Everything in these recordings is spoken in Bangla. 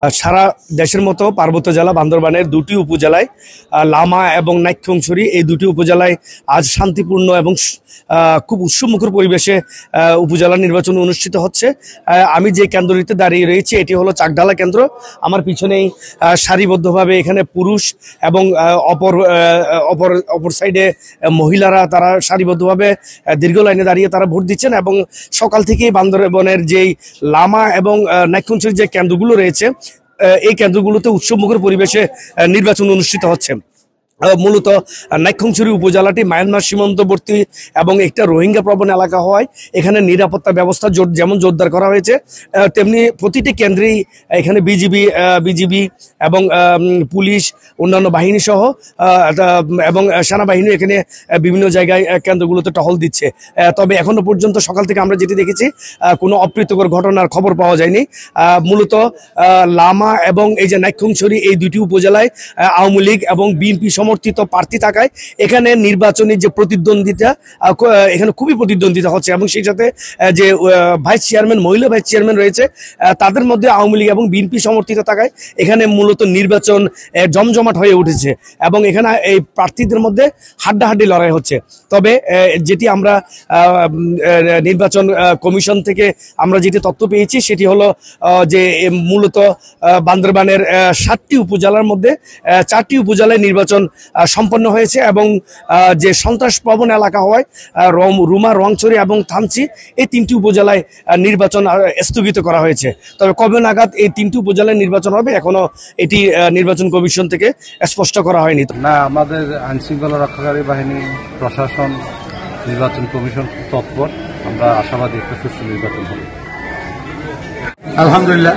সারা দেশের মতো পার্বত্য জেলা বান্দরবানের দুটি উপজেলায় লামা এবং নাইক্ষ্যংছড়ি এই দুটি উপজেলায় আজ শান্তিপূর্ণ এবং খুব উৎসবমুখর পরিবেশে উপজেলা নির্বাচন অনুষ্ঠিত হচ্ছে। আমি যে কেন্দ্রটিতে দাঁড়িয়ে রয়েছি এটি হলো চাকডালা কেন্দ্র। আমার পিছনেই সারিবদ্ধভাবে এখানে পুরুষ এবং অপর সাইডে মহিলারা তারা সারিবদ্ধভাবে দীর্ঘ লাইনে দাঁড়িয়ে তারা ভোট দিচ্ছেন এবং সকাল থেকেই বান্দরবনের যেই লামা এবং নাইক্ষ্যংছড়ির যে কেন্দ্রগুলো রয়েছে এই কেন্দ্রগুলোতে উৎসবমুখর পরিবেশে নির্বাচন অনুষ্ঠিত হচ্ছে। মূলত নাইক্ষ্যংছড়ি উপজেলাটি মায়ানমার সীমান্তবর্তী এবং একটা রোহিঙ্গা প্রবণ এলাকা হওয়ায় এখানে নিরাপত্তা ব্যবস্থা যেমন জোরদার করা হয়েছে, তেমনি প্রতিটি কেন্দ্রেই এখানে বিজিবি এবং পুলিশ, অন্যান্য বাহিনী সহ এবং সেনাবাহিনী এখানে বিভিন্ন জায়গায় কেন্দ্রগুলোতে টহল দিচ্ছে। তবে এখনো পর্যন্ত সকাল থেকে আমরা যেটি দেখেছি কোনো অপ্রীতিকর ঘটনার খবর পাওয়া যায়নি। মূলত লামা এবং এই যে নাইক্ষ্যংছড়ি এই দুটি উপজেলায় আওয়ামী লীগ এবং বিএনপি সমর্থিত প্রার্থী থাকায় এখানে নির্বাচনী যে প্রতিদ্বন্দ্বিতা এখানে খুবই প্রতিদ্বন্দ্বিতা হচ্ছে এবং সেই সাথে যে ভাইস চেয়ারম্যান, মহিলা ভাইস চেয়ারম্যান রয়েছে তাদের মধ্যে আওয়ামী লীগ এবং বিএনপি সমর্থিত থাকায় এখানে মূলত নির্বাচন জমজমাট হয়ে উঠেছে এবং এখানে এই প্রার্থীদের মধ্যে হাড্ডাহাড্ডি লড়াই হচ্ছে। তবে যেটি আমরা নির্বাচন কমিশন থেকে আমরা যেটি তথ্য পেয়েছি সেটি হলো যে মূলত বান্দরবানের 7টি উপজেলার মধ্যে 4টি উপজেলায় নির্বাচন সম্পন্ন হয়েছে এবং যে সন্ত্রাস প্রবণ এলাকা হয় রুমা, রংছড়ি এবং থানচি এই 3টি উপজেলায় নির্বাচন স্থগিত করা হয়েছে। তবে কবে নাগাদ এই 3টি উপজেলায় নির্বাচন হবে এখনো এটি নির্বাচন কমিশন থেকে স্পষ্ট করা হয়নি। না, আমাদের আইনশৃঙ্খলা রক্ষাকারী বাহিনী, প্রশাসন, নির্বাচন কমিশন তৎপর। আমরা আশাবাদী একটা সুষ্ঠু নির্বাচন হবে। আলহামদুলিল্লাহ,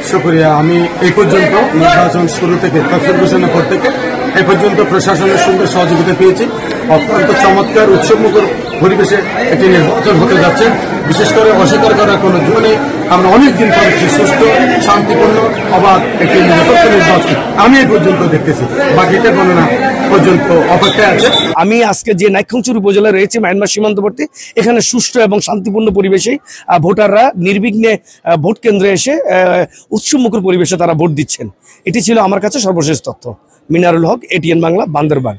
শুকরিয়া। আমি এই পর্যন্ত নির্বাচন শুরু থেকে তফসিল ঘোষণার পর থেকে এই পর্যন্ত প্রশাসনের সঙ্গে সহযোগিতা পেয়েছি। অত্যন্ত চমৎকার উৎসবমুখর পরিবেশে একটি নির্বাচন হতে যাচ্ছে। বিশেষ করে অস্বীকার করার কোনো জন্য নেই। আমরা অনেকদিন পর একটি সুস্থ, শান্তিপূর্ণ, অবাধ একটি নিরপেক্ষ নির্বাচন আমি এই পর্যন্ত দেখতেছি। বাকিটা গণনা পর্যন্ত অপেক্ষায় আছে। আমি আজকে যে নাইক্ষ্যংছড়ি উপজেলায় রয়েছে মায়ানমার সীমান্তবর্তী, এখানে সুষ্ঠু এবং শান্তিপূর্ণ পরিবেশেই ভোটাররা নির্বিঘ্নে ভোট কেন্দ্রে এসে উৎসবমুখর পরিবেশে তারা ভোট দিচ্ছেন। এটি ছিল আমার কাছে সর্বশেষ তথ্য। মিনারুল হক, এটিএন বাংলা, বান্দরবান।